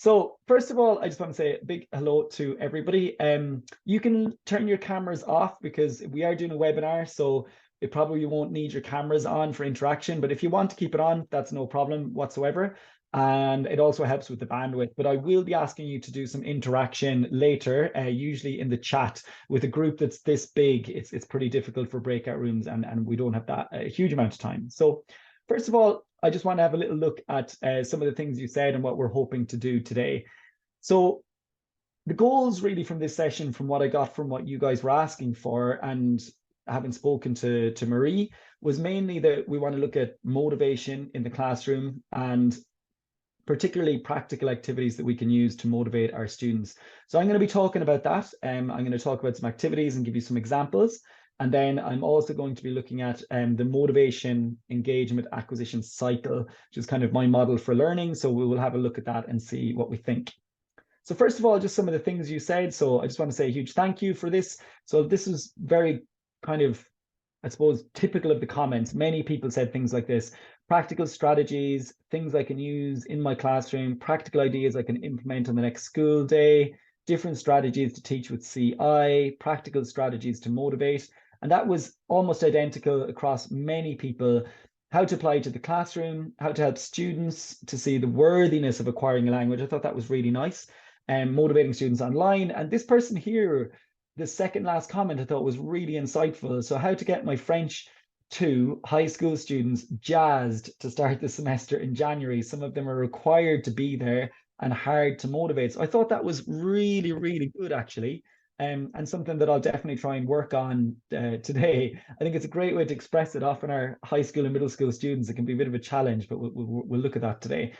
So first of all, I just want to say a big hello to everybody. You can turn your cameras off because we are doing a webinar, so it probably won't need your cameras on for interaction. But if you want to keep it on, that's no problem whatsoever. And it also helps with the bandwidth. But I will be asking you to do some interaction later, usually in the chat. With a group that's this big, it's pretty difficult for breakout rooms, and we don't have that a huge amount of time. So first of all, I just want to have a little look at some of the things you said and what we're hoping to do today. So the goals really from this session, from what I got from what you guys were asking for and having spoken to Marie, was mainly that we want to look at motivation in the classroom and particularly practical activities that we can use to motivate our students. So I'm going to be talking about that. I'm going to talk about some activities and give you some examples. And then I'm also going to be looking at the motivation, engagement, acquisition cycle, which is kind of my model for learning. So we will have a look at that and see what we think. So first of all, just some of the things you said. So I just want to say a huge thank you for this. So this is very kind of, I suppose, typical of the comments. Many people said things like this: practical strategies, things I can use in my classroom, practical ideas I can implement on the next school day, different strategies to teach with CI, practical strategies to motivate. And that was almost identical across many people. How to apply to the classroom, how to help students to see the worthiness of acquiring a language. I thought that was really nice. And motivating students online. And this person here, the second last comment, I thought was really insightful. So how to get my French 2 high school students jazzed to start the semester in January. Some of them are required to be there and hard to motivate. So I thought that was really, really good, actually. And something that I'll definitely try and work on today. I think it's a great way to express it. Often our high school and middle school students, it can be a bit of a challenge, but we'll look at that today.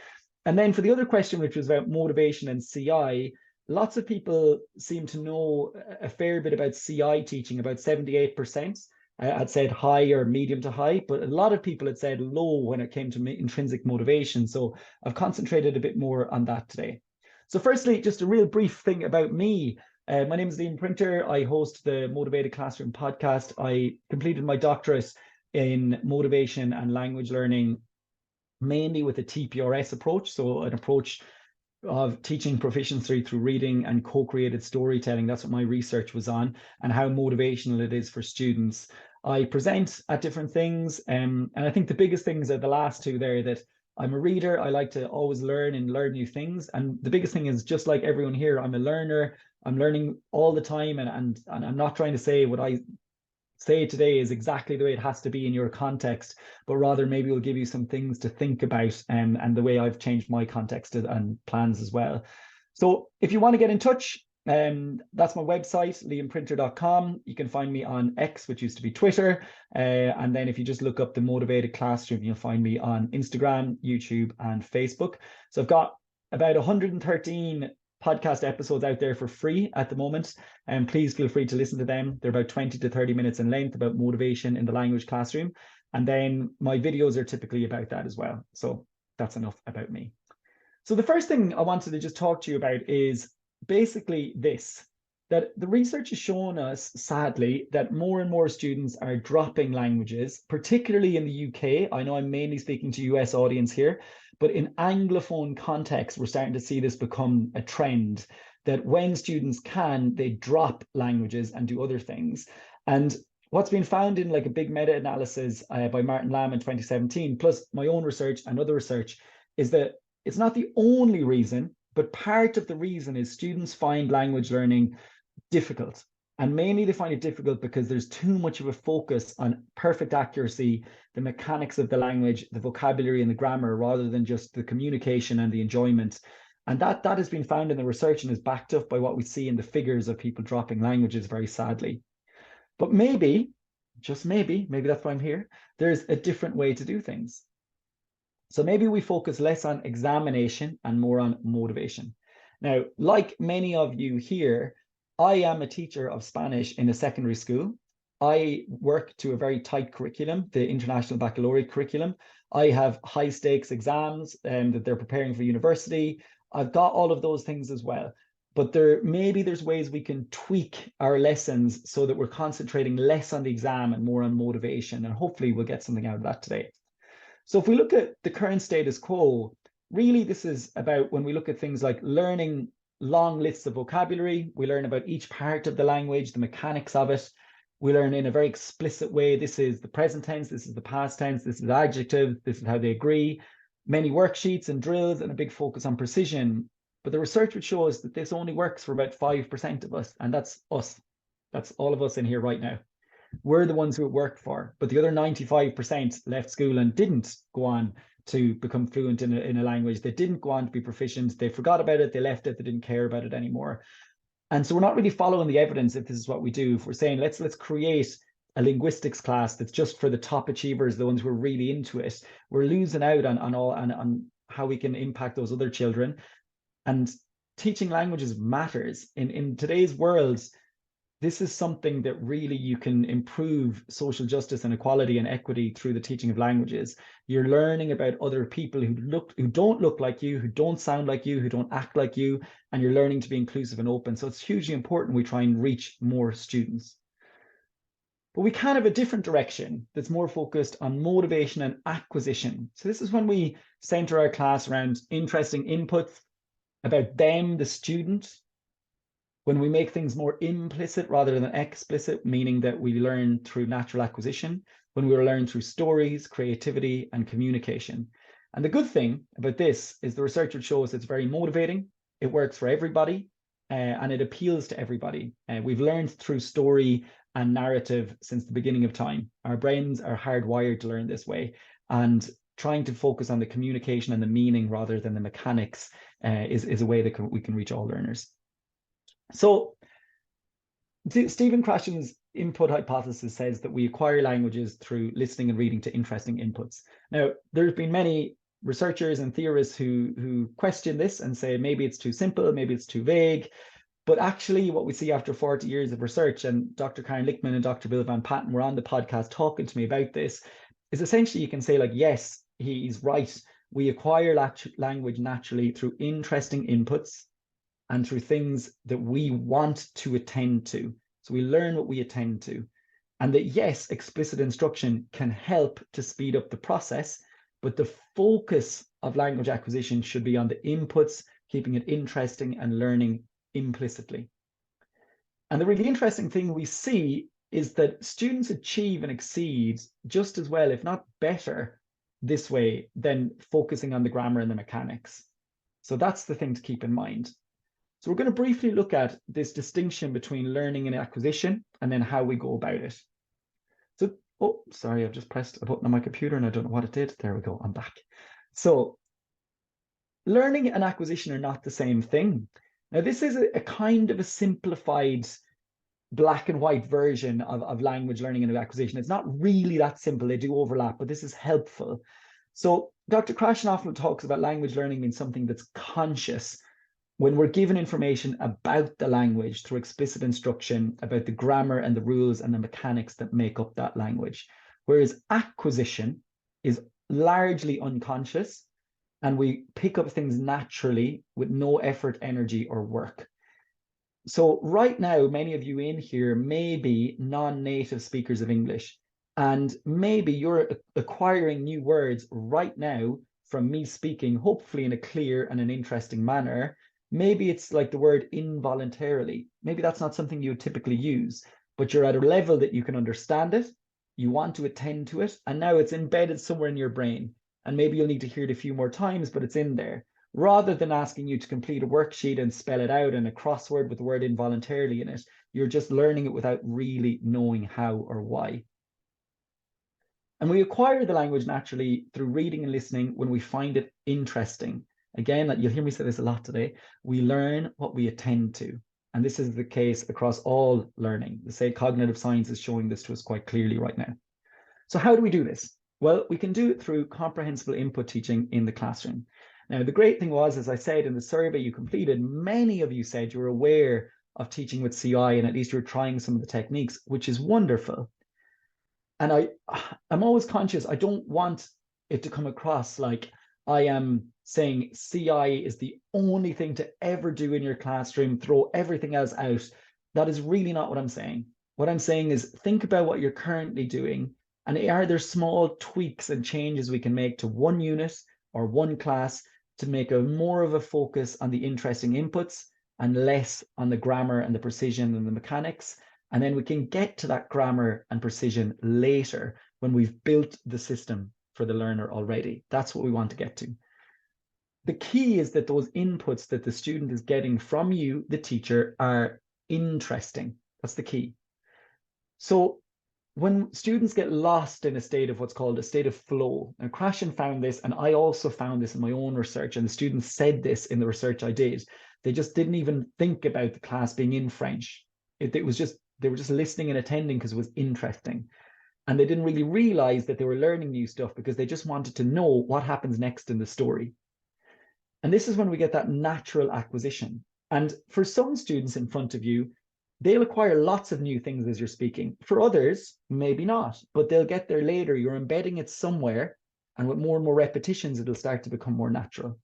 And then for the other question, which was about motivation and CI, lots of people seem to know a fair bit about CI teaching. About 78% had said high or medium to high, but a lot of people had said low when it came to intrinsic motivation. So I've concentrated a bit more on that today. So firstly, just a real brief thing about me. My name is Liam Printer. I host the Motivated Classroom podcast. I completed my doctorate in motivation and language learning, mainly with a TPRS approach, so an approach of teaching proficiency through reading and co-created storytelling. That's what my research was on, and how motivational it is for students. I present at different things, and I think the biggest things are the last two there, that I'm a reader. I like to always learn new things. And the biggest thing is, just like everyone here, I'm a learner. I'm learning all the time, and I'm not trying to say what I say today is exactly the way it has to be in your context, but rather maybe we'll give you some things to think about, and the way I've changed my context and plans as well. So if you want to get in touch, that's my website, liamprinter.com. You can find me on X, which used to be Twitter. And then if you just look up the Motivated Classroom, you'll find me on Instagram, YouTube, and Facebook. So I've got about 113 podcast episodes out there for free at the moment, and please feel free to listen to them. They're about 20 to 30 minutes in length, about motivation in the language classroom. And then my videos are typically about that as well. So that's enough about me. So the first thing I wanted to just talk to you about is basically this, that the research has shown us, sadly, that more and more students are dropping languages, particularly in the UK. I know I'm mainly speaking to US audience here, but in Anglophone context, we're starting to see this become a trend, that when students can, they drop languages and do other things. And what's been found in like a big meta-analysis by Martin Lamb in 2017, plus my own research and other research, is that it's not the only reason, but part of the reason is students find language learning difficult. And mainly they find it difficult because there's too much of a focus on perfect accuracy, the mechanics of the language, the vocabulary and the grammar, rather than just the communication and the enjoyment. And that has been found in the research and is backed up by what we see in the figures of people dropping languages, very sadly. But maybe, just maybe that's why I'm here, there's a different way to do things. So maybe we focus less on examination and more on motivation. Now, like many of you here, I am a teacher of Spanish in a secondary school. I work to a very tight curriculum, the International Baccalaureate curriculum. I have high stakes exams that they're preparing for university. I've got all of those things as well. But maybe there's ways we can tweak our lessons so that we're concentrating less on the exam and more on motivation. And hopefully we'll get something out of that today. So if we look at the current status quo, really, this is about when we look at things like learning long lists of vocabulary, we learn about each part of the language, the mechanics of it. We learn in a very explicit way. This is the present tense, this is the past tense, this is adjective, this is how they agree. Many worksheets and drills and a big focus on precision. But the research would show us that this only works for about 5% of us, and that's us. That's all of us in here right now. We're the ones who it worked for, but the other 95% left school and didn't go on to become fluent in a language. They didn't go on to be proficient. They forgot about it. They left it. They didn't care about it anymore. And so we're not really following the evidence if this is what we do. If we're saying, let's create a linguistics class that's just for the top achievers, the ones who are really into it, we're losing out on how we can impact those other children. And teaching languages matters. In today's world, this is something that really you can improve social justice and equality and equity through the teaching of languages. You're learning about other people who don't look like you, who don't sound like you, who don't act like you, and you're learning to be inclusive and open. So it's hugely important we try and reach more students. But we can have a different direction that's more focused on motivation and acquisition. So this is when we center our class around interesting inputs about them, the student, when we make things more implicit rather than explicit, meaning that we learn through natural acquisition, when we learn through stories, creativity, and communication. And the good thing about this is the research would show us it's very motivating, it works for everybody, and it appeals to everybody. We've learned through story and narrative since the beginning of time. Our brains are hardwired to learn this way, and trying to focus on the communication and the meaning rather than the mechanics is a way that we can reach all learners. So Stephen Krashen's input hypothesis says that we acquire languages through listening and reading to interesting inputs. Now, there's been many researchers and theorists who question this and say maybe it's too simple, maybe it's too vague. But actually, what we see after 40 years of research, and Dr. Karen Lichtman and Dr. Bill Van Patten were on the podcast talking to me about this, is essentially you can say, like, yes, he's right. We acquire language naturally through interesting inputs and through things that we want to attend to. So we learn what we attend to. And that, yes, explicit instruction can help to speed up the process, but the focus of language acquisition should be on the inputs, keeping it interesting and learning implicitly. And the really interesting thing we see is that students achieve and exceed just as well, if not better, this way than focusing on the grammar and the mechanics. So that's the thing to keep in mind. So we're going to briefly look at this distinction between learning and acquisition and then how we go about it. So, oh, sorry, I've just pressed a button on my computer and I don't know what it did. There we go, I'm back. So learning and acquisition are not the same thing. Now, this is a kind of a simplified black and white version of language learning and acquisition. It's not really that simple. They do overlap, but this is helpful. So Dr. Krashen often talks about language learning being something that's conscious, when we're given information about the language through explicit instruction about the grammar and the rules and the mechanics that make up that language. Whereas acquisition is largely unconscious and we pick up things naturally with no effort, energy, or work. So right now, many of you in here may be non-native speakers of English, and maybe you're acquiring new words right now from me speaking, hopefully in a clear and an interesting manner. Maybe it's like the word involuntarily. Maybe that's not something you would typically use, but you're at a level that you can understand it, you want to attend to it, and now it's embedded somewhere in your brain. And maybe you'll need to hear it a few more times, but it's in there. Rather than asking you to complete a worksheet and spell it out and a crossword with the word involuntarily in it, you're just learning it without really knowing how or why. And we acquire the language naturally through reading and listening when we find it interesting. Again, you'll hear me say this a lot today, we learn what we attend to. And this is the case across all learning. The say cognitive science is showing this to us quite clearly right now. So how do we do this? Well, we can do it through comprehensible input teaching in the classroom. Now, the great thing was, as I said, in the survey you completed, many of you said you were aware of teaching with CI and at least you're trying some of the techniques, which is wonderful. And I'm always conscious, I don't want it to come across like I am saying CI is the only thing to ever do in your classroom, throw everything else out. That is really not what I'm saying. What I'm saying is think about what you're currently doing, and are there small tweaks and changes we can make to one unit or one class to make a more of a focus on the interesting inputs and less on the grammar and the precision and the mechanics. And then we can get to that grammar and precision later when we've built the system for the learner already. That's what we want to get to. The key is that those inputs that the student is getting from you, the teacher, are interesting. That's the key. So when students get lost in a state of what's called a state of flow, and Krashen found this, and I also found this in my own research, and the students said this in the research I did, they just didn't even think about the class being in French. It was just, they were just listening and attending because it was interesting. And they didn't really realize that they were learning new stuff because they just wanted to know what happens next in the story. And this is when we get that natural acquisition. And for some students in front of you, they'll acquire lots of new things as you're speaking. For others, maybe not, but they'll get there later. You're embedding it somewhere, and with more and more repetitions, it'll start to become more natural.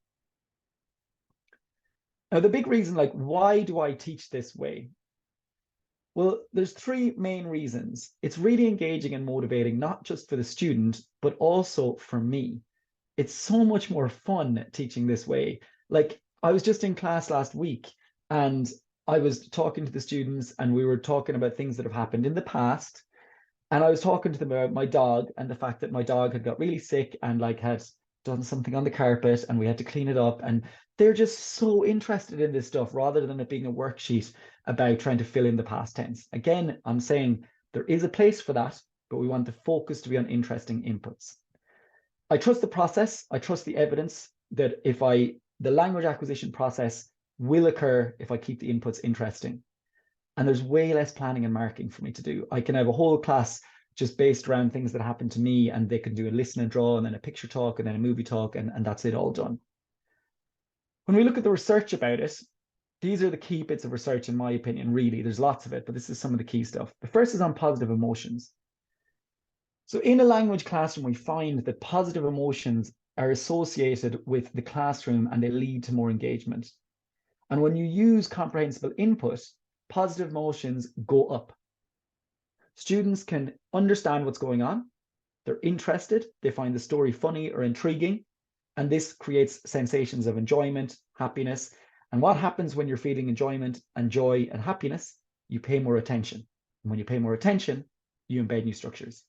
Now, the big reason, like, why do I teach this way? Well, there's three main reasons. It's really engaging and motivating, not just for the student, but also for me. It's so much more fun teaching this way. Like, I was just in class last week and I was talking to the students and we were talking about things that have happened in the past. And I was talking to them about my dog and the fact that my dog had got really sick and like had done something on the carpet and we had to clean it up. And they're just so interested in this stuff rather than it being a worksheet about trying to fill in the past tense. Again, I'm saying there is a place for that, but we want the focus to be on interesting inputs. I trust the process. I trust the evidence that the language acquisition process will occur if I keep the inputs interesting. And there's way less planning and marking for me to do. I can have a whole class just based around things that happen to me, and they can do a listen and draw, and then a picture talk, and then a movie talk, and that's it all done. When we look at the research about it, these are the key bits of research, in my opinion, really. There's lots of it, but this is some of the key stuff. The first is on positive emotions. So in a language classroom, we find that positive emotions are associated with the classroom and they lead to more engagement. And when you use comprehensible input, positive emotions go up. Students can understand what's going on. They're interested. They find the story funny or intriguing. And this creates sensations of enjoyment, happiness. And what happens when you're feeling enjoyment and joy and happiness? You pay more attention. And when you pay more attention, you embed new structures.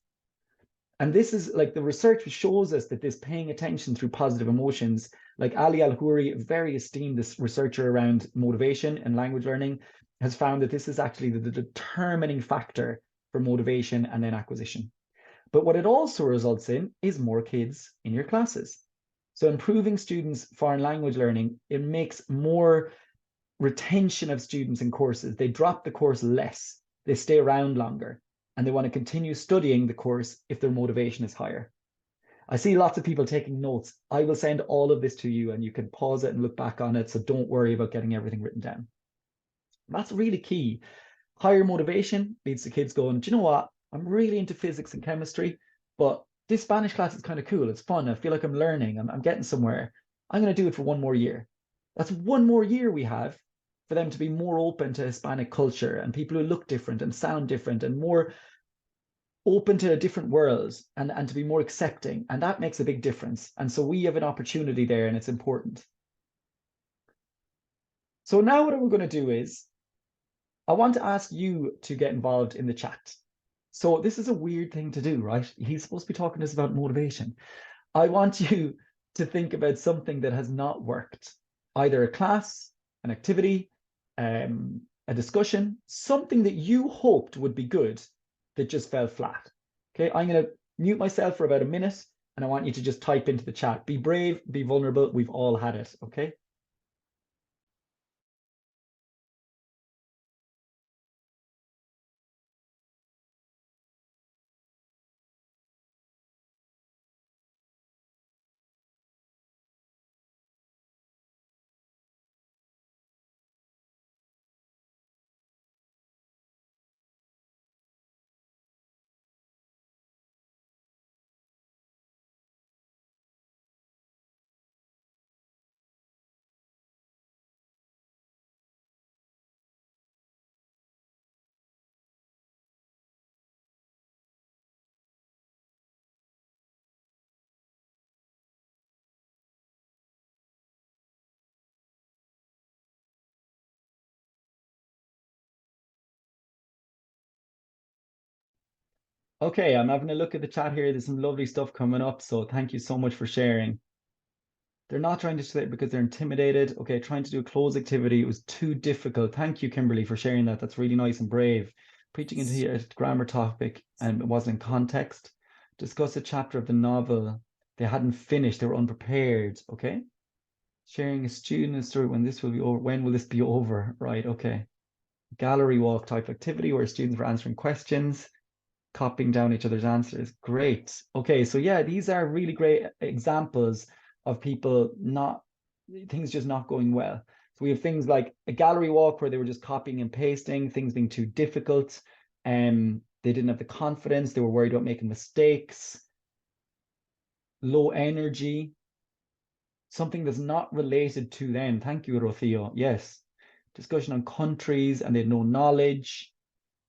And this is like the research shows us that this paying attention through positive emotions, like Ali Al-Houri, a very esteemed researcher around motivation and language learning, has found that this is actually the determining factor for motivation and then acquisition. But what it also results in is more kids in your classes. So improving students' foreign language learning, it makes more retention of students in courses. They drop the course less, they stay around longer, and they want to continue studying the course if their motivation is higher. I see lots of people taking notes. I will send all of this to you and you can pause it and look back on it. So don't worry about getting everything written down. That's really key. Higher motivation leads to kids going, do you know what? I'm really into physics and chemistry, but this Spanish class is kind of cool. It's fun. I feel like I'm learning. I'm getting somewhere. I'm going to do it for one more year. That's one more year we have for them to be more open to Hispanic culture and people who look different and sound different and more open to a different world and to be more accepting. And that makes a big difference. And so we have an opportunity there and it's important. So now what we're going to do is I want to ask you to get involved in the chat. So this is a weird thing to do, right? He's supposed to be talking to us about motivation. I want you to think about something that has not worked, either a class, an activity, a discussion, something that you hoped would be good that just fell flat. Okay, I'm going to mute myself for about a minute and I want you to just type into the chat. Be brave, be vulnerable. We've all had it, okay? Okay, I'm having a look at the chat here. There's some lovely stuff coming up. So thank you so much for sharing. They're not trying to say because they're intimidated. Okay, trying to do a closed activity. It was too difficult. Thank you, Kimberly, for sharing that. That's really nice and brave. Preaching into a grammar topic and it wasn't in context. Discuss a chapter of the novel. They hadn't finished. They were unprepared. Okay. Sharing a student story when this will be over. When will this be over? Right. Okay. Gallery walk type activity where students were answering questions, copying down each other's answers. Great. Okay, so yeah, these are really great examples of people not, things just not going well. So we have things like a gallery walk where they were just copying and pasting, things being too difficult, and they didn't have the confidence, they were worried about making mistakes, low energy, something that's not related to them. Thank you, Rothio. Yes. Discussion on countries and they had no knowledge.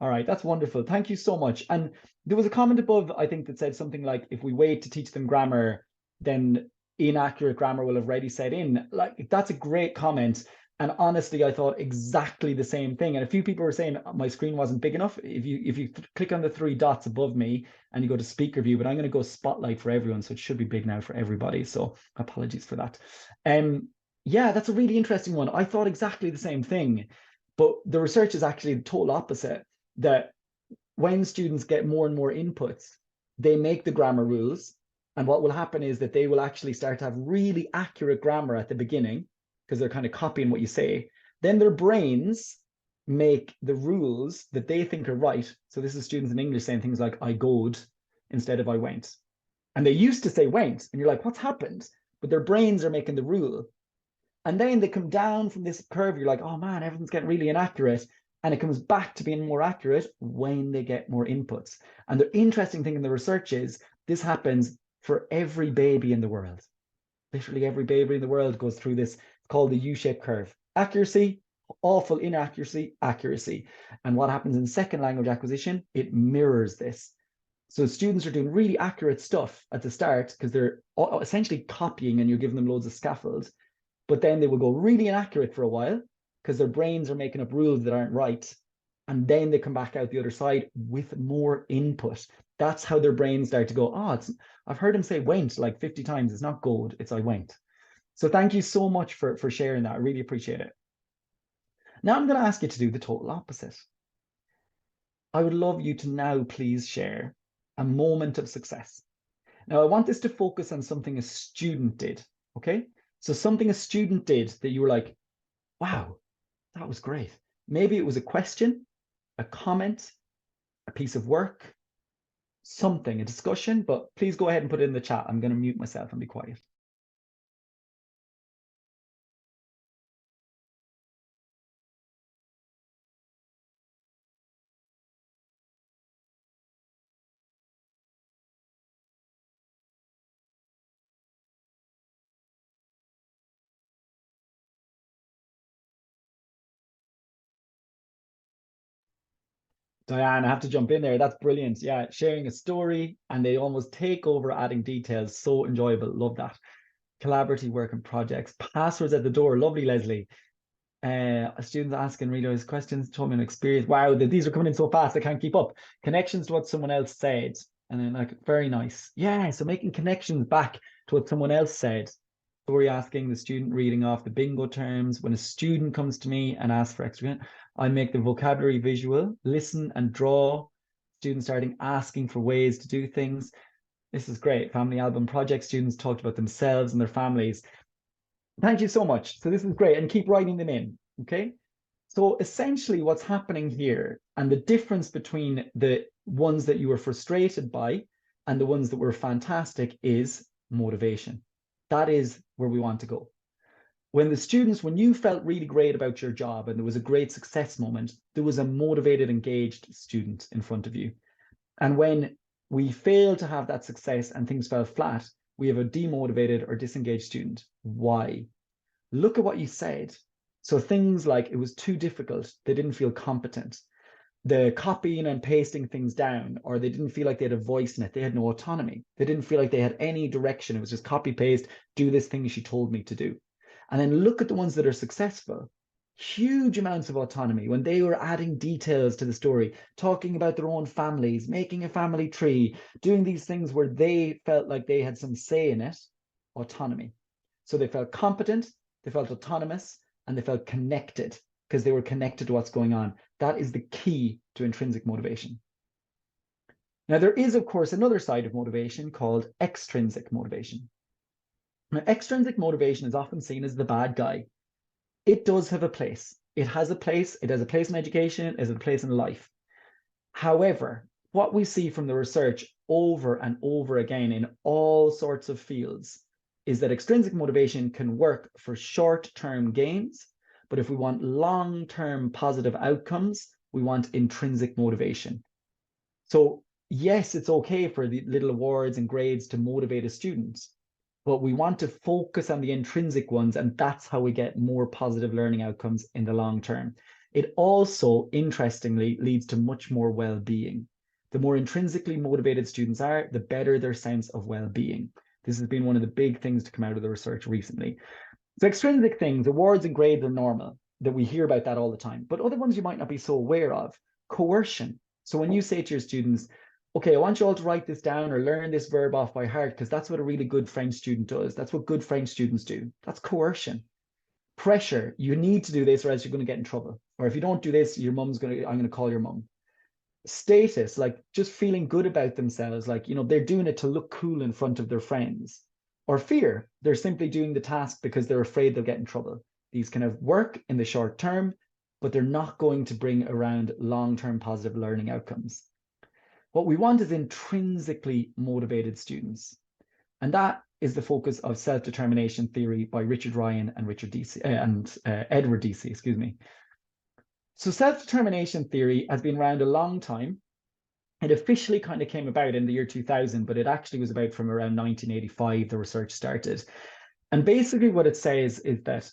All right, that's wonderful. Thank you so much. And there was a comment above, I think, that said something like, if we wait to teach them grammar, then inaccurate grammar will have already set in. Like, that's a great comment. And honestly, I thought exactly the same thing. And a few people were saying my screen wasn't big enough. If you click on the three dots above me and you go to speaker view, but I'm going to go spotlight for everyone, so it should be big now for everybody. So apologies for that. Yeah, that's a really interesting one. I thought exactly the same thing, but the research is actually the total opposite. That when students get more and more inputs, they make the grammar rules. And what will happen is that they will actually start to have really accurate grammar at the beginning because they're kind of copying what you say. Then their brains make the rules that they think are right. So this is students in English saying things like I goed instead of I went. And they used to say went. And you're like, what's happened? But their brains are making the rule. And then they come down from this curve. You're like, oh man, everything's getting really inaccurate. And it comes back to being more accurate when they get more inputs. And the interesting thing in the research is this happens for every baby in the world. Literally every baby in the world goes through this. It's called the U-shaped curve. Accuracy, awful inaccuracy, accuracy. And what happens in second language acquisition? It mirrors this. So students are doing really accurate stuff at the start because they're essentially copying and you're giving them loads of scaffolds. But then they will go really inaccurate for a while because their brains are making up rules that aren't right. And then they come back out the other side with more input. That's how their brains start to go, oh, I've heard him say went like 50 times. It's not gold, it's I went. So thank you so much for sharing that. I really appreciate it. Now I'm going to ask you to do the total opposite. I would love you to now please share a moment of success. Now I want this to focus on something a student did, okay? So something a student did that you were like, wow, that was great. Maybe it was a question, a comment, a piece of work, something, a discussion, but please go ahead and put it in the chat. I'm going to mute myself and be quiet. Diane, I have to jump in there. That's brilliant. Yeah, sharing a story and they almost take over adding details. So enjoyable. Love that. Collaborative work and projects. Passwords at the door. Lovely, Leslie. Students asking readers questions, told me an experience. Wow, these are coming in so fast, I can't keep up. Connections to what someone else said. And then like, very nice. Yeah, so making connections back to what someone else said. Story asking, the student reading off the bingo terms. When a student comes to me and asks for extra, I make the vocabulary visual, listen and draw. Students starting asking for ways to do things. This is great. Family album project. Students talked about themselves and their families. Thank you so much. So this is great. And keep writing them in, okay? So essentially what's happening here and the difference between the ones that you were frustrated by and the ones that were fantastic is motivation. That is where we want to go. When you felt really great about your job and there was a great success moment, there was a motivated, engaged student in front of you. And when we fail to have that success and things fell flat, we have a demotivated or disengaged student. Why? Look at what you said. So things like it was too difficult, they didn't feel competent. The copying and pasting things down, or they didn't feel like they had a voice in it. They had no autonomy. They didn't feel like they had any direction. It was just copy paste, do this thing she told me to do. And then look at the ones that are successful. huge amounts of autonomy when they were adding details to the story, talking about their own families, making a family tree, doing these things where they felt like they had some say in it. Autonomy. So they felt competent, they felt autonomous, and they felt connected because they were connected to what's going on. That is the key to intrinsic motivation. Now, there is, of course, another side of motivation called extrinsic motivation. Now, extrinsic motivation is often seen as the bad guy. It does have a place. It has a place. It has a place in education. It has a place in life. However, what we see from the research over and over again in all sorts of fields is that extrinsic motivation can work for short-term gains, but if we want long-term positive outcomes, we want intrinsic motivation. So yes, it's okay for the little awards and grades to motivate a student, but we want to focus on the intrinsic ones, and that's how we get more positive learning outcomes in the long term. It also, interestingly, leads to much more well-being. The more intrinsically motivated students are, the better their sense of well-being. This has been one of the big things to come out of the research recently. So extrinsic things, awards and grades are normal, that we hear about that all the time, but other ones you might not be so aware of. Coercion. So when you say to your students, okay, I want you all to write this down or learn this verb off by heart, because that's what a really good French student does. That's what good French students do. That's coercion. Pressure. You need to do this or else you're going to get in trouble. Or if you don't do this, I'm going to call your mum. Status, like just feeling good about themselves, like, they're doing it to look cool in front of their friends. Or fear. They're simply doing the task because they're afraid they'll get in trouble. These kind of work in the short term, but they're not going to bring around long-term positive learning outcomes. What we want is intrinsically motivated students. And that is the focus of self-determination theory by Richard Ryan and Edward Deci, excuse me. So self-determination theory has been around a long time. It officially kind of came about in the year 2000, but it actually was about from around 1985, the research started. And basically what it says is that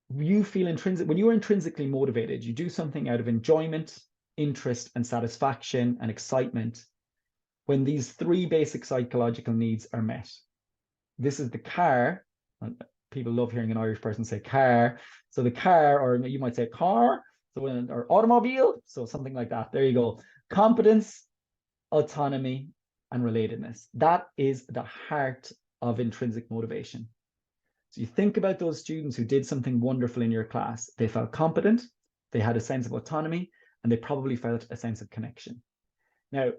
when you are intrinsically motivated, you do something out of enjoyment, interest, and satisfaction and excitement when these three basic psychological needs are met. This is the car. People love hearing an Irish person say car. So the car, or you might say car, or automobile, so something like that. There you go. Competence, autonomy, and relatedness. That is the heart of intrinsic motivation. So you think about those students who did something wonderful in your class. They felt competent, they had a sense of autonomy, and they probably felt a sense of connection. Now,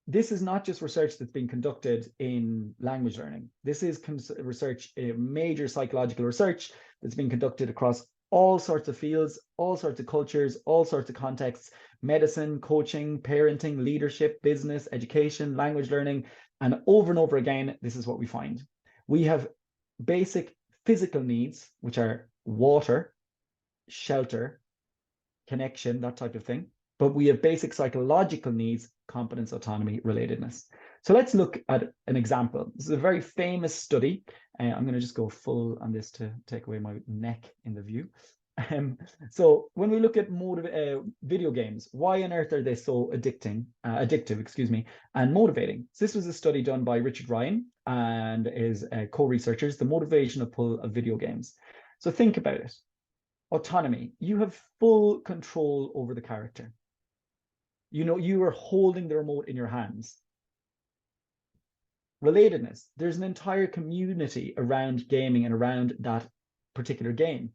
this is not just research that's been conducted in language learning. This is research, major psychological research that's been conducted across all sorts of fields, all sorts of cultures, all sorts of contexts: medicine, coaching, parenting, leadership, business, education, language learning. And over again, this is what we find. We have basic physical needs, which are water, shelter, connection, that type of thing. But we have basic psychological needs: competence, autonomy, relatedness. So let's look at an example. This is a very famous study. I'm going to just go full on this to take away my neck in the view. So when we look at video games, why on earth are they so addictive, and motivating? So this was a study done by Richard Ryan and his co-researchers, the motivational pull of video games. So think about it. Autonomy. You have full control over the character. You are holding the remote in your hands. Relatedness. There's an entire community around gaming and around that particular game.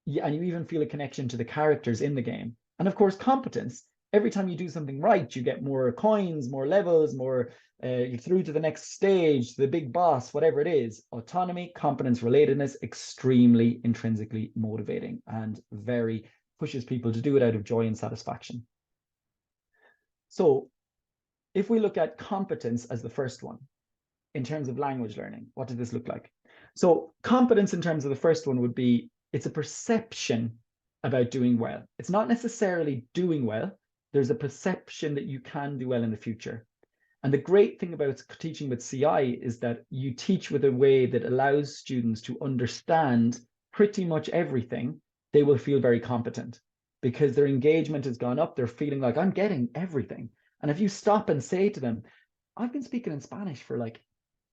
And you even feel a connection to the characters in the game. And of course, competence. Every time you do something right, you get more coins, more levels, more you're through to the next stage, the big boss, whatever it is. Autonomy, competence, relatedness, extremely intrinsically motivating and very pushes people to do it out of joy and satisfaction. So if we look at competence as the first one, in terms of language learning, what does this look like? So competence in terms of the first one would be, it's a perception about doing well. It's not necessarily doing well. There's a perception that you can do well in the future. And the great thing about teaching with CI is that you teach with a way that allows students to understand pretty much everything. They will feel very competent because their engagement has gone up. They're feeling like, I'm getting everything. And if you stop and say to them, I've been speaking in Spanish for like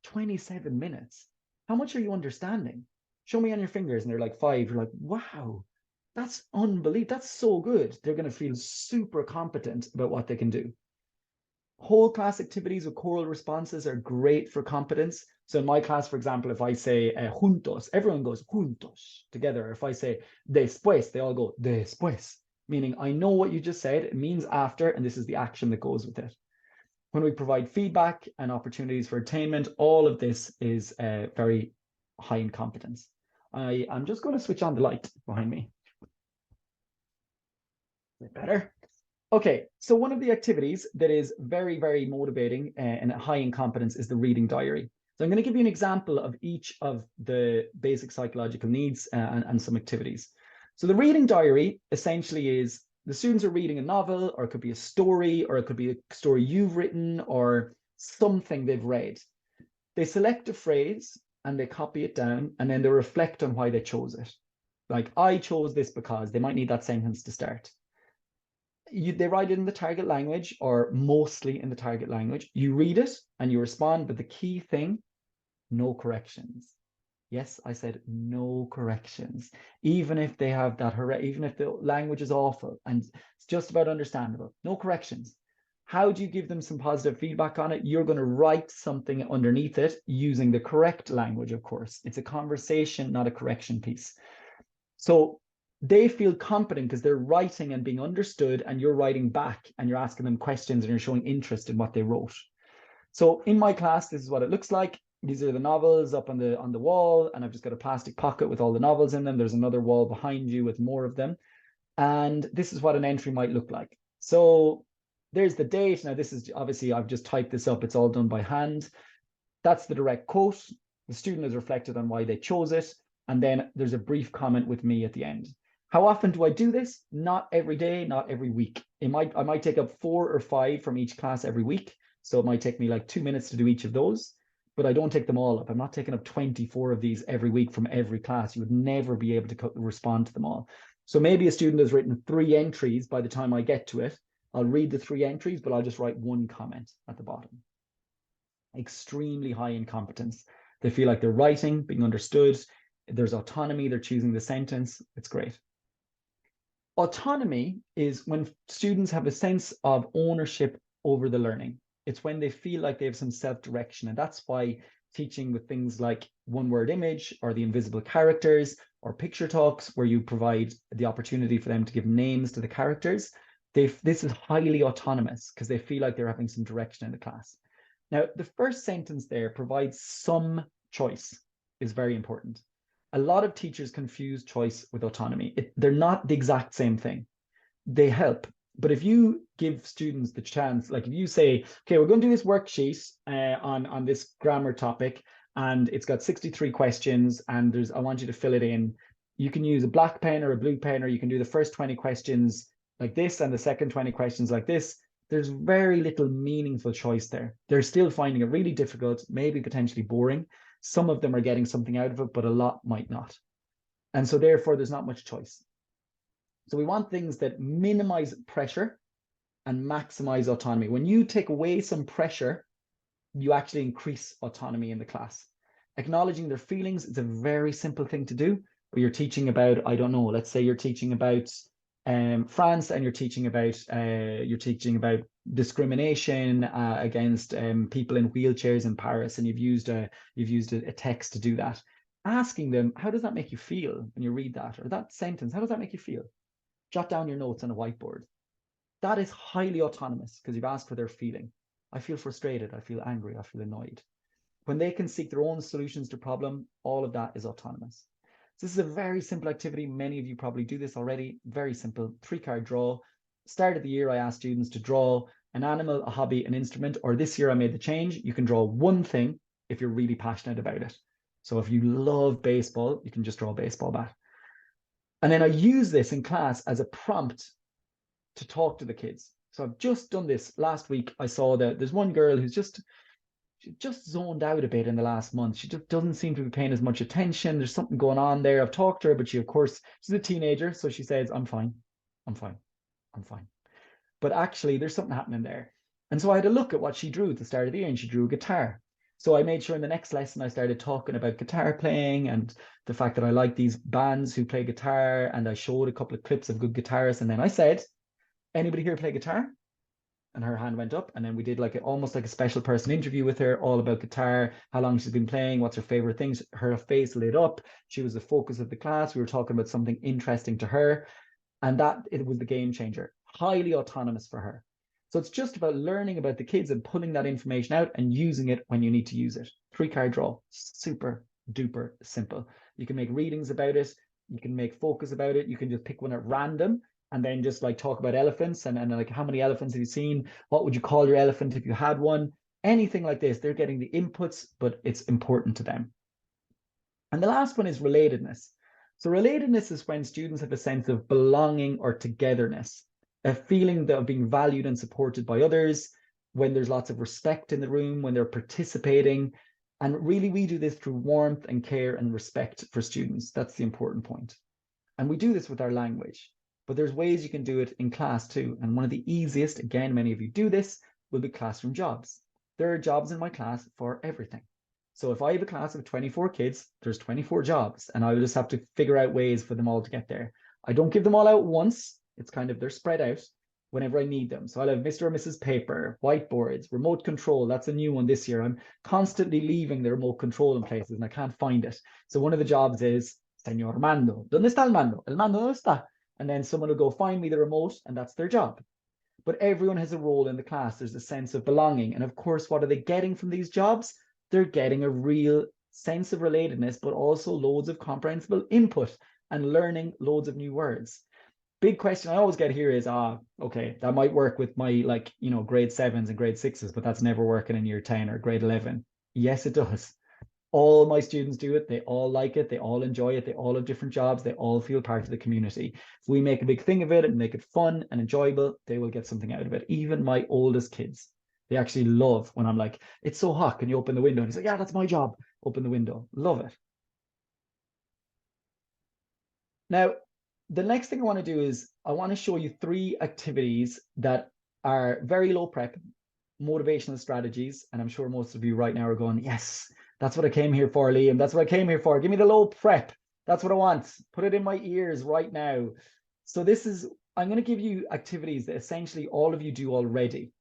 27 minutes. How much are you understanding? Show me on your fingers. And they're like 5. You're like, wow, That's unbelievable. That's so good. They're going to feel super competent about what they can do. Whole class activities with choral responses are great for competence. So in my class, for example, if I say juntos, everyone goes juntos together. If I say después, they all go después, meaning I know what you just said. It means after, and this is the action that goes with it. When we provide feedback and opportunities for attainment, all of this is very high in competence. I'm just going to switch on the light behind me. Better. Okay, so one of the activities that is very, very motivating and high in competence is the reading diary. So I'm going to give you an example of each of the basic psychological needs and some activities. So the reading diary essentially is the students are reading a novel, or it could be a story, or it could be a story you've written, or something they've read. They select a phrase and they copy it down, and then they reflect on why they chose it. Like, I chose this because, they might need that sentence to start. They write it in the target language, or mostly in the target language. You read it and you respond, but the key thing, no corrections. Yes, I said no corrections. Even if they have that, even if the language is awful and it's just about understandable, no corrections. How do you give them some positive feedback on it? You're going to write something underneath it using the correct language, of course. It's a conversation, not a correction piece. So they feel competent because they're writing and being understood, and you're writing back and you're asking them questions and you're showing interest in what they wrote. So in my class, this is what it looks like. These are the novels up on the wall, and I've just got a plastic pocket with all the novels in them. There's another wall behind you with more of them. And this is what an entry might look like. So there's the date. Now, this is obviously, I've just typed this up. It's all done by hand. That's the direct quote. The student has reflected on why they chose it. And then there's a brief comment with me at the end. How often do I do this? Not every day, not every week. I might take up 4 or 5 from each class every week. So it might take me like 2 minutes to do each of those, but I don't take them all up. I'm not taking up 24 of these every week from every class. You would never be able to respond to them all. So maybe a student has written 3 entries by the time I get to it. I'll read the 3 entries, but I'll just write 1 comment at the bottom. Extremely high in competence. They feel like they're writing, being understood. There's autonomy. They're choosing the sentence. It's great. Autonomy is when students have a sense of ownership over the learning. It's when they feel like they have some self-direction. And that's why teaching with things like one-word image, or the invisible characters, or picture talks, where you provide the opportunity for them to give names to the characters, this is highly autonomous because they feel like they're having some direction in the class. Now, the first sentence there provides some choice, is very important. A lot of teachers confuse choice with autonomy. They're not the exact same thing. They help. But if you give students the chance, like if you say, okay, we're going to do this worksheet on this grammar topic, and it's got 63 questions, and I want you to fill it in. You can use a black pen or a blue pen, or you can do the first 20 questions like this and the second 20 questions like this. There's very little meaningful choice there. They're still finding it really difficult, maybe potentially boring. Some of them are getting something out of it, but a lot might not. And so therefore, there's not much choice. So we want things that minimize pressure and maximize autonomy. When you take away some pressure, you actually increase autonomy in the class. Acknowledging their feelings is a very simple thing to do. Where you're teaching about, I don't know, let's say you're teaching about France, and you're teaching about discrimination against people in wheelchairs in Paris, and you've used a text to do that. Asking them, how does that make you feel when you read that, or that sentence? How does that make you feel? Jot down your notes on a whiteboard. That is highly autonomous because you've asked for their feeling. I feel frustrated. I feel angry. I feel annoyed. When they can seek their own solutions to problem, all of that is autonomous. So this is a very simple activity. Many of you probably do this already. Very simple. 3-card draw. Start of the year, I asked students to draw an animal, a hobby, an instrument, or this year I made the change. You can draw one thing if you're really passionate about it. So if you love baseball, you can just draw a baseball bat. And then I use this in class as a prompt to talk to the kids. So I've just done this last week. I saw that there's one girl who's just zoned out a bit in the last month. She just doesn't seem to be paying as much attention. There's something going on there. I've talked to her, but she's a teenager. So she says, I'm fine. But actually, there's something happening there. And so I had a look at what she drew at the start of the year, and she drew a guitar. So I made sure in the next lesson I started talking about guitar playing and the fact that I like these bands who play guitar, and I showed a couple of clips of good guitarists. And then I said, anybody here play guitar? And her hand went up, and then we did like almost like a special person interview with her, all about guitar, how long she's been playing, what's her favorite things. Her face lit up. She was the focus of the class. We were talking about something interesting to her, and that it was the game changer. Highly autonomous for her. So it's just about learning about the kids and pulling that information out and using it when you need to use it. 3-card draw, super duper simple. You can make readings about it. You can make focus about it. You can just pick one at random and then just like talk about elephants and like how many elephants have you seen? What would you call your elephant if you had one? Anything like this. They're getting the inputs, but it's important to them. And the last one is relatedness. So relatedness is when students have a sense of belonging or togetherness, a feeling of being valued and supported by others, when there's lots of respect in the room, when they're participating. And really, we do this through warmth and care and respect for students. That's the important point. And we do this with our language, but there's ways you can do it in class too. And one of the easiest, again, many of you do this, will be classroom jobs. There are jobs in my class for everything. So if I have a class of 24 kids, there's 24 jobs, and I will just have to figure out ways for them all to get there. I don't give them all out once. It's kind of, they're spread out whenever I need them. So I'll have Mr. or Mrs. Paper, whiteboards, remote control. That's a new one this year. I'm constantly leaving the remote control in places and I can't find it. So one of the jobs is, Señor Mando, ¿dónde está el mando? El mando no está. And then someone will go find me the remote, and that's their job. But everyone has a role in the class. There's a sense of belonging. And of course, what are they getting from these jobs? They're getting a real sense of relatedness, but also loads of comprehensible input and learning loads of new words. Big question I always get here is, okay, that might work with my grade 7s and grade 6s, but that's never working in year 10 or grade 11. Yes, it does. All my students do it. They all like it. They all enjoy it. They all have different jobs. They all feel part of the community. If we make a big thing of it and make it fun and enjoyable, they will get something out of it. Even my oldest kids, they actually love when I'm like, it's so hot, can you open the window? And he's like, yeah, that's my job. Open the window. Love it. Now, the next thing I want to do is I want to show you 3 activities that are very low prep, motivational strategies. And I'm sure most of you right now are going, yes, that's what I came here for, Liam. That's what I came here for. Give me the low prep. That's what I want. Put it in my ears right now. So I'm going to give you activities that essentially all of you do already,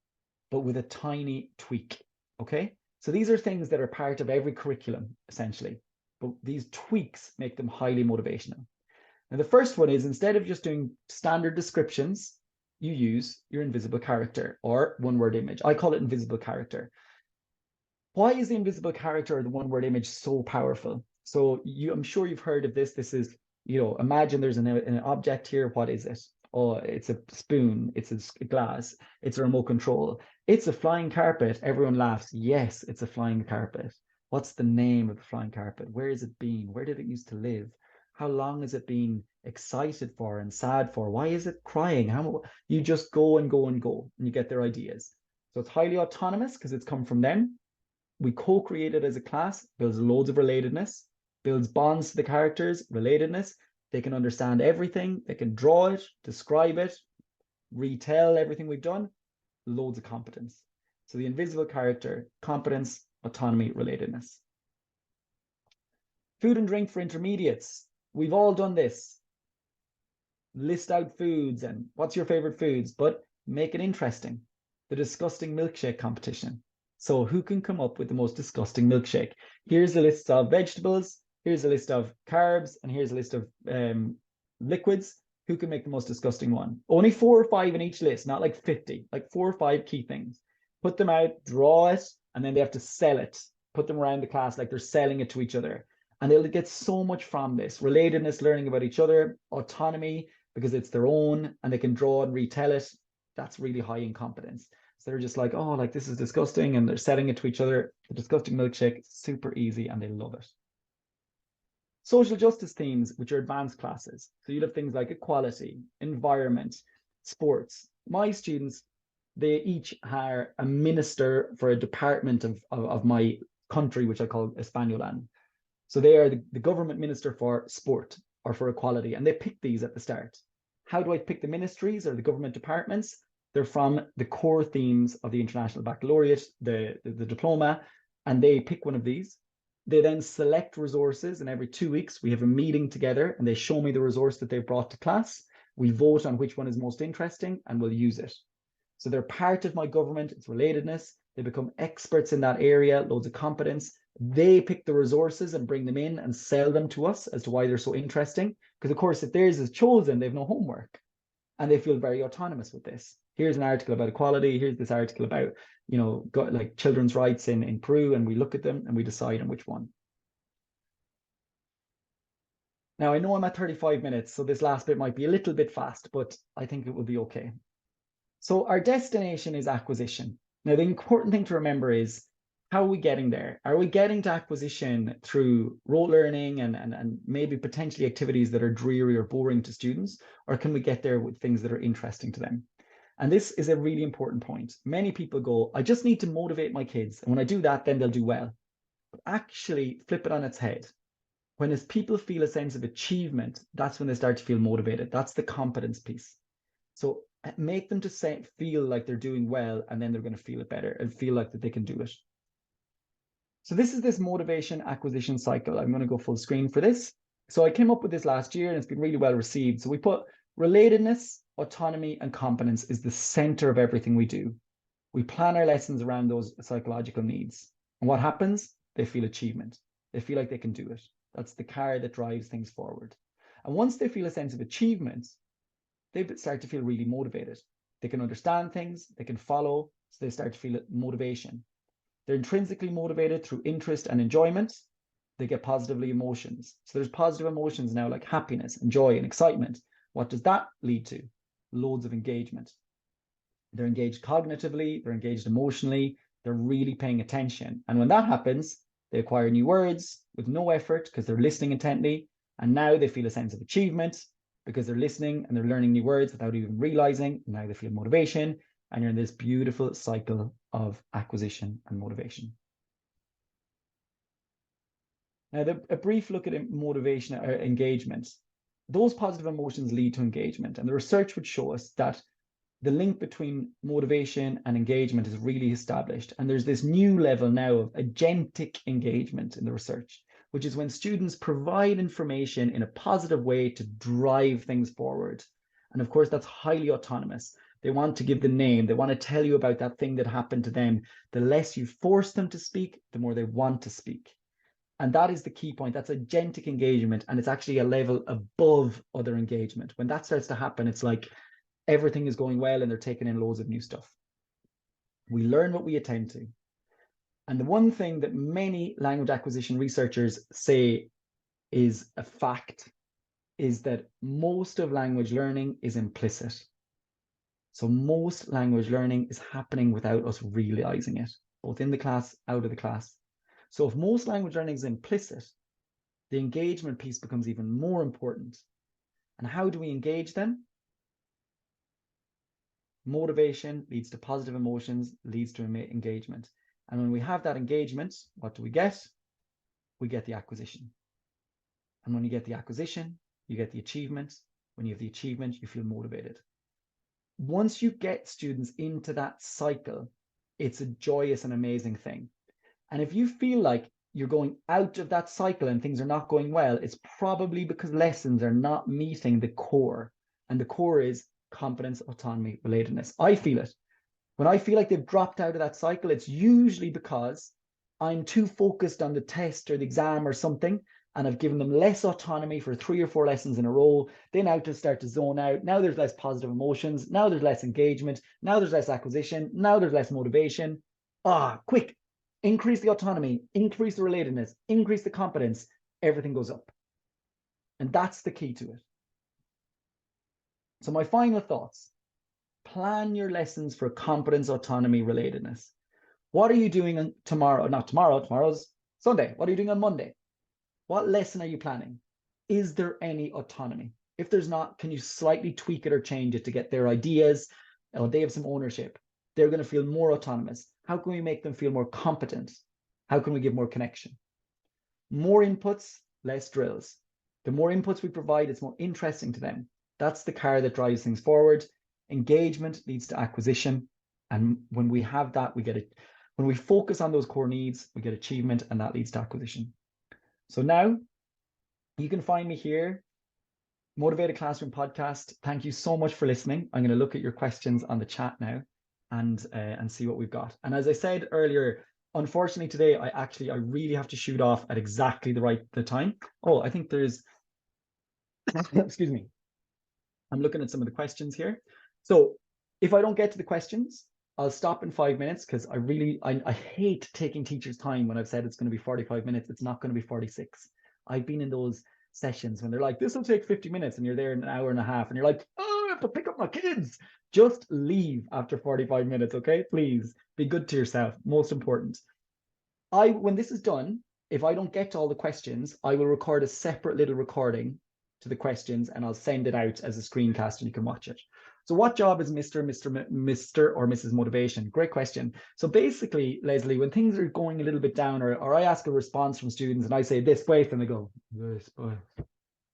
but with a tiny tweak, okay? So these are things that are part of every curriculum, essentially, but these tweaks make them highly motivational. Now, the first one is, instead of just doing standard descriptions, you use your invisible character or one-word image. I call it invisible character. Why is the invisible character or the one-word image so powerful? So I'm sure you've heard of this. This is, imagine there's an object here. What is it? Oh, it's a spoon. It's a glass. It's a remote control. It's a flying carpet. Everyone laughs. Yes, it's a flying carpet. What's the name of the flying carpet? Where has it been? Where did it used to live? How long has it been excited for and sad for? Why is it crying? You just go and go and go, and you get their ideas. So it's highly autonomous because it's come from them. We co-create it as a class, builds loads of relatedness, builds bonds to the characters, relatedness. They can understand everything. They can draw it, describe it, retell everything we've done. Loads of competence. So the invisible character, competence, autonomy, relatedness. Food and drink for intermediates. We've all done this. List out foods and what's your favorite foods, but make it interesting. The disgusting milkshake competition. So who can come up with the most disgusting milkshake? Here's a list of vegetables. Here's a list of carbs. And here's a list of liquids. Who can make the most disgusting one? Only 4 or 5 in each list, not like 50, like 4 or 5 key things. Put them out, draw it, and then they have to sell it. Put them around the class like they're selling it to each other. And they'll get so much from this. Relatedness, learning about each other, autonomy, because it's their own, and they can draw and retell it. That's really high in competence. So they're just like, oh, like this is disgusting, and they're selling it to each other. The disgusting milkshake, super easy, and they love it. Social justice themes, which are advanced classes. So you'll have things like equality, environment, sports. My students, they each are a minister for a department of my country, which I call Españolan. So they are the government minister for sport or for equality, and they pick these at the start. How do I pick the ministries or the government departments? They're from the core themes of the International Baccalaureate, the diploma, and they pick one of these. They then select resources, and every 2 weeks we have a meeting together and they show me the resource that they've brought to class. We vote on which one is most interesting and we'll use it. So they're part of my government, it's relatedness. They become experts in that area, loads of competence. They pick the resources and bring them in and sell them to us as to why they're so interesting. Because of course, if theirs is chosen, they have no homework and they feel very autonomous with this. Here's an article about equality. Here's this article about, like children's rights in Peru, and we look at them and we decide on which one. Now, I know I'm at 35 minutes, so this last bit might be a little bit fast, but I think it will be okay. So our destination is acquisition. Now, the important thing to remember is, how are we getting there? Are we getting to acquisition through rote learning and maybe potentially activities that are dreary or boring to students? Or can we get there with things that are interesting to them? And this is a really important point. Many people go, I just need to motivate my kids. And when I do that, then they'll do well. But actually flip it on its head. When people feel a sense of achievement, that's when they start to feel motivated. That's the competence piece. So make them to feel like they're doing well, and then they're going to feel it better and feel like that they can do it. So this is this motivation acquisition cycle. I'm going to go full screen for this. So I came up with this last year and it's been really well received. So we put relatedness, autonomy, and competence is the center of everything we do. We plan our lessons around those psychological needs. And what happens? They feel achievement. They feel like they can do it. That's the car that drives things forward. And once they feel a sense of achievement, they start to feel really motivated. They can understand things, they can follow, so they start to feel motivation. They're intrinsically motivated through interest and enjoyment. They get positive emotions. So there's positive emotions now like happiness and joy and excitement. What does that lead to? Loads of engagement. They're engaged cognitively, they're engaged emotionally, they're really paying attention. And when that happens, they acquire new words with no effort because they're listening intently. And now they feel a sense of achievement because they're listening and they're learning new words without even realizing. Now they feel motivation, and you're in this beautiful cycle of acquisition and motivation. Now, a brief look at motivation or engagement. Those positive emotions lead to engagement, and the research would show us that the link between motivation and engagement is really established. And there's this new level now of agentic engagement in the research, which is when students provide information in a positive way to drive things forward. And of course, that's highly autonomous. They want to give the name. They want to tell you about that thing that happened to them. The less you force them to speak, the more they want to speak. And that is the key point. That's agentic engagement. And it's actually a level above other engagement. When that starts to happen, it's like everything is going well and they're taking in loads of new stuff. We learn what we attend to. And the one thing that many language acquisition researchers say is a fact is that most of language learning is implicit. So most language learning is happening without us realizing it, both in the class, out of the class. So if most language learning is implicit, the engagement piece becomes even more important. And how do we engage them? Motivation leads to positive emotions, leads to engagement. And when we have that engagement, what do we get? We get the acquisition. And when you get the acquisition, you get the achievement. When you have the achievement, you feel motivated. Once you get students into that cycle, it's a joyous and amazing thing. And if you feel like you're going out of that cycle and things are not going well, it's probably because lessons are not meeting the core. And the core is competence, autonomy, relatedness. I feel it. When I feel like they've dropped out of that cycle, it's usually because I'm too focused on the test or the exam or something, and I've given them less autonomy for 3 or 4 lessons in a row. They now to start to zone out. Now there's less positive emotions. Now there's less engagement. Now there's less acquisition. Now there's less motivation. Quick, increase the autonomy, increase the relatedness, increase the competence. Everything goes up. And that's the key to it. So my final thoughts. Plan your lessons for competence, autonomy, relatedness. What are you doing on tomorrow? Not tomorrow, tomorrow's Sunday. What are you doing on Monday? What lesson are you planning? Is there any autonomy? If there's not, can you slightly tweak it or change it to get their ideas? Or they have some ownership. They're going to feel more autonomous. How can we make them feel more competent? How can we give more connection? More inputs, less drills. The more inputs we provide, it's more interesting to them. That's the car that drives things forward. Engagement leads to acquisition. And when we have that, we get it. When we focus on those core needs, we get achievement, and that leads to acquisition. So now you can find me here, Motivated Classroom Podcast. Thank you so much for listening. I'm going to look at your questions on the chat now and see what we've got. And as I said earlier, unfortunately today, I really have to shoot off at exactly the time. Oh, I think there's, excuse me. I'm looking at some of the questions here. So if I don't get to the questions, I'll stop in 5 minutes because I hate taking teachers' time when I've said it's going to be 45 minutes. It's not going to be 46. I've been in those sessions when they're like, this will take 50 minutes and you're there in an hour and a half and you're like, oh, I have to pick up my kids. Just leave after 45 minutes, okay? Please be good to yourself. Most important. When this is done, if I don't get to all the questions, I will record a separate little recording to the questions and I'll send it out as a screencast and you can watch it. So what job is Mr. or Mrs. Motivation? Great question. So basically, Leslie, when things are going a little bit down or I ask a response from students and I say this way, and they go, this way.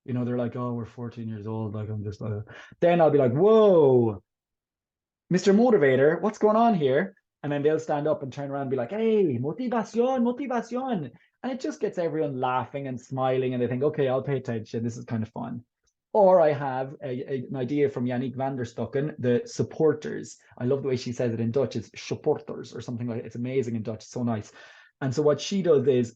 You know, they're like, oh, we're 14 years old. Like, I'm just, then I'll be like, whoa, Mr. Motivator, what's going on here? And then they'll stand up and turn around and be like, hey, motivación, motivación. And it just gets everyone laughing and smiling and they think, okay, I'll pay attention. This is kind of fun. Or I have an idea from Yannick van der Stokken, the supporters. I love the way she says it in Dutch. It's supporters or something like that. It's amazing in Dutch. It's so nice. And so what she does is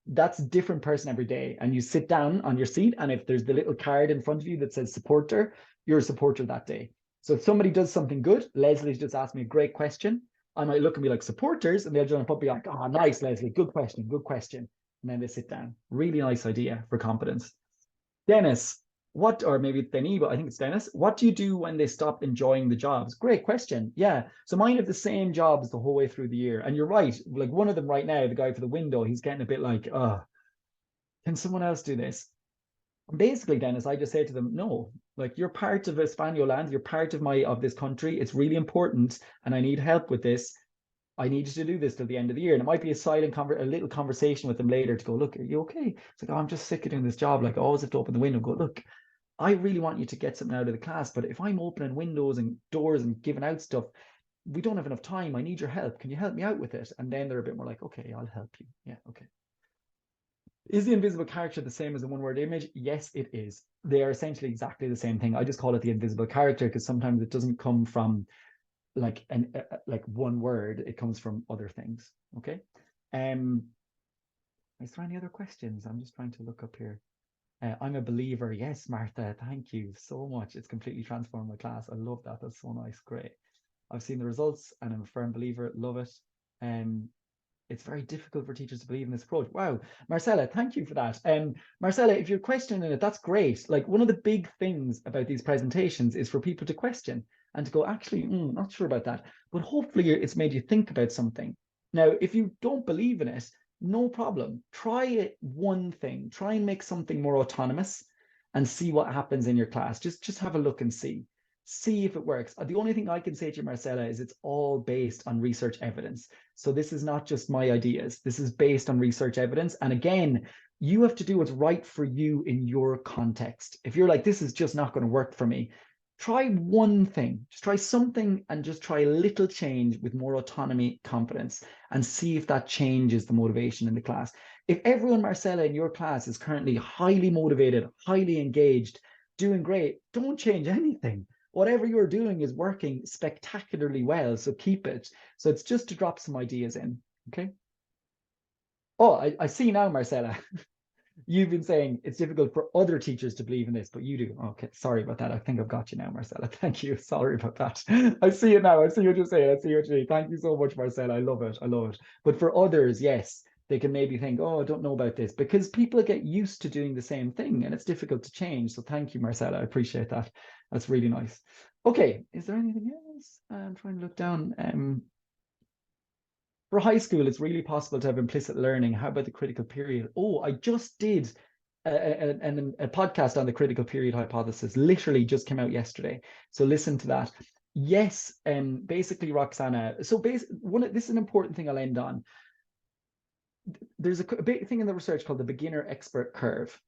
that's a different person every day. And you sit down on your seat. And if there's the little card in front of you that says supporter, you're a supporter that day. So if somebody does something good, Leslie's just asked me a great question. I might look and be like supporters and they'll jump up and be like, oh, nice, Leslie. Good question. Good question. And then they sit down. Really nice idea for competence. Dennis, or maybe it's Denny, but I think it's Dennis. What do you do when they stop enjoying the jobs? Great question. Yeah. So mine have the same jobs the whole way through the year. And you're right. Like one of them right now, the guy for the window, he's getting a bit like, can someone else do this? Basically, Dennis, I just say to them, no, like you're part of Espanol land, you're part of this country. It's really important, and I need help with this. I need you to do this till the end of the year. And it might be a little conversation with them later to go, look, are you okay? It's like, oh, I'm just sick of doing this job. Like I always have to open the window and go, look, I really want you to get something out of the class, but if I'm opening windows and doors and giving out stuff, we don't have enough time. I need your help. Can you help me out with it? And then they're a bit more like, okay, I'll help you. Yeah, okay. Is the invisible character the same as a one-word image? Yes, it is. They are essentially exactly the same thing. I just call it the invisible character because sometimes it doesn't come from like one word. It comes from other things. Okay. Is there any other questions? I'm just trying to look up here. I'm a believer. Yes, Martha. Thank you so much. It's completely transformed my class. I love that. That's so nice. Great. I've seen the results and I'm a firm believer. Love it. It's very difficult for teachers to believe in this approach. Wow. Marcella, thank you for that. Marcella, if you're questioning it, that's great. Like one of the big things about these presentations is for people to question and to go, actually, not sure about that. But hopefully it's made you think about something. Now, if you don't believe in it, no problem. Try it one thing. Try and make something more autonomous and see what happens in your class. Just have a look and see. See if it works. The only thing I can say to you, Marcella, is it's all based on research evidence. So this is not just my ideas. This is based on research evidence. And again, you have to do what's right for you in your context. If you're like, this is just not going to work for me, try one thing. Just try something and just try a little change with more autonomy, confidence, and see if that changes the motivation in the class. If everyone, Marcella, in your class is currently highly motivated, highly engaged, doing great, don't change anything. Whatever you're doing is working spectacularly well, so keep it. So it's just to drop some ideas in, okay? Oh, I see now, Marcella. You've been saying it's difficult for other teachers to believe in this, but you do. Okay, sorry about that. I think I've got you now, Marcella. Thank you. Sorry about that. I see it now. I see what you're saying. I see what you're saying. Thank you so much, Marcella. I love it. I love it. But for others, yes, they can maybe think, oh, I don't know about this, because people get used to doing the same thing and it's difficult to change. So thank you, Marcella. I appreciate that. That's really nice. Okay, is there anything else? I'm trying to look down. For high school, it's really possible to have implicit learning. How about the critical period? Oh, I just did a podcast on the critical period hypothesis. Literally just came out yesterday. So listen to that. Yes, basically, Roxana. So this is an important thing I'll end on. There's a big thing in the research called the beginner expert curve.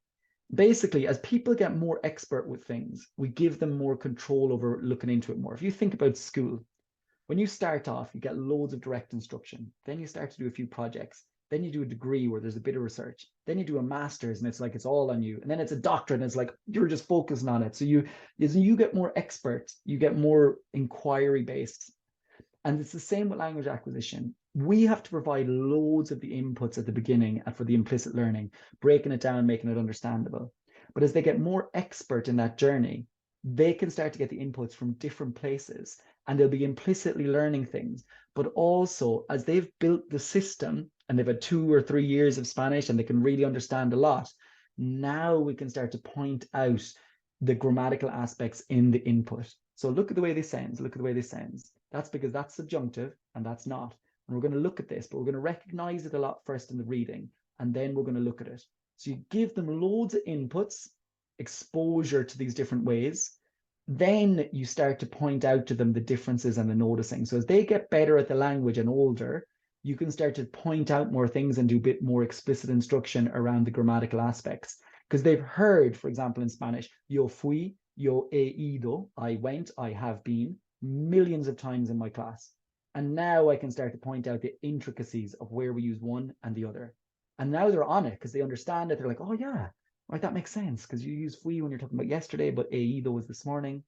Basically, as people get more expert with things, we give them more control over looking into it more. If you think about school, When you start off, you get loads of direct instruction. Then you start to do a few projects. Then you do a degree where there's a bit of research. Then you do a master's and it's like it's all on you. And then it's a doctorate and it's like you're just focusing on it. So as you get more expert, you get more inquiry based. And it's the same with language acquisition. We have to provide loads of the inputs at the beginning and for the implicit learning, breaking it down, making it understandable. But as they get more expert in that journey, they can start to get the inputs from different places and they'll be implicitly learning things. But also, as they've built the system and they've had 2 or 3 years of Spanish and they can really understand a lot, now we can start to point out the grammatical aspects in the input. So look at the way this sounds, look at the way this sounds. That's because that's subjunctive and that's not. And we're going to look at this, but we're going to recognize it a lot first in the reading, and then we're going to look at it. So you give them loads of inputs, exposure to these different ways. Then you start to point out to them the differences and the noticing. So as they get better at the language and older, you can start to point out more things and do a bit more explicit instruction around the grammatical aspects. Because they've heard, for example, in Spanish, yo fui, yo he ido, I went, I have been, millions of times in my class. And now I can start to point out the intricacies of where we use one and the other. And now they're on it because they understand it. They're like, oh yeah, right, that makes sense because you use fui when you're talking about yesterday, but he ido was this morning.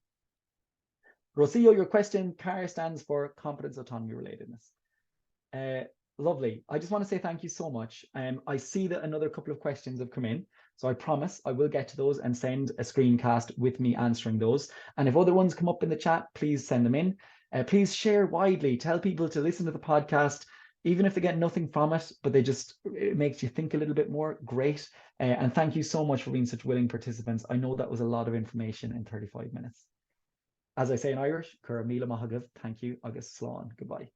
Rosillo, your question, CAR stands for competence, autonomy, relatedness. Lovely. I just want to say thank you so much. I see that another couple of questions have come in. So I promise I will get to those and send a screencast with me answering those. And if other ones come up in the chat, please send them in. Please share widely. Tell people to listen to the podcast, even if they get nothing from it, but it makes you think a little bit more. Great. And thank you so much for being such willing participants. I know that was a lot of information in 35 minutes. As I say in Irish, Cura Mila Mahagav, thank you, Agus Slán, goodbye.